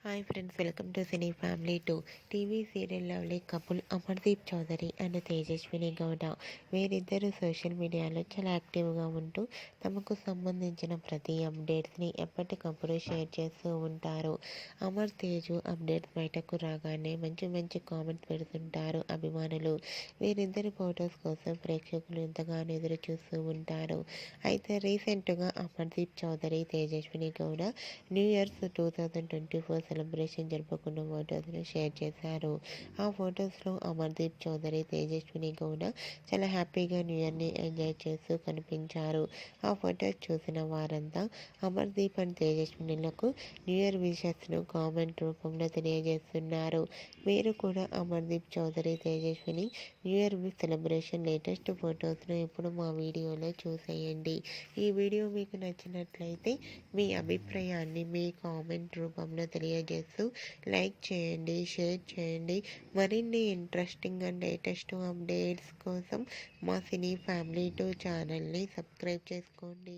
Hi friends, welcome to cine family 2. TV serial lovely couple Amardeep Chaudhary and Tejaswini Gowda వీరిద్దరూ social మీడియాలో చాలా యాక్టివ్గా ఉంటూ తమకు సంబంధించిన ప్రతి అప్డేట్స్ని ఎప్పటికప్పుడు షేర్ చేస్తూ ఉంటారు. అమర్ తేజు అప్డేట్స్ బయటకు రాగానే మంచి మంచి కామెంట్స్ పెడుతుంటారు అభిమానులు. వీరిద్దరి ఫొటోస్ కోసం ప్రేక్షకులు ఎంతగానో ఎదురు చూస్తూ ఉంటారు. అయితే రీసెంట్గా Amardeep Chaudhary, Tejaswini Gowda new years 2024 celebration జరుపుకున్న ఫొటోస్ను షేర్ చేశారు. ఆ ఫొటోస్లో అమర్దీప్ చౌదరి, తేజస్విని గౌడ చాలా హ్యాపీగా న్యూ ఇయర్ని ఎంజాయ్ చేస్తూ కనిపించారు. ఆ ఫొటోస్ చూసిన వారంతా అమర్దీప్ అండ్ తేజస్వినులకు న్యూ ఇయర్ విషెస్ను కామెంట్ రూపంలో తెలియజేస్తున్నారు. మీరు కూడా Amardeep Chaudhary, Tejaswini new year celebration latest ఫొటోస్ను ఇప్పుడు మా వీడియోలో చూసేయండి. ఈ వీడియో మీకు నచ్చినట్లయితే మీ అభిప్రాయాన్ని మీ కామెంట్ రూపంలో తెలియజేస్తూ లైక్ చేయండి, షేర్ చేయండి. మరిన్ని ఇంట్రెస్టింగ్ అండ్ లేటెస్ట్ అప్డేట్స్ కోసం మా సినీ ఫ్యామిలీ 2 ఛానల్ని సబ్స్క్రైబ్ చేసుకోండి.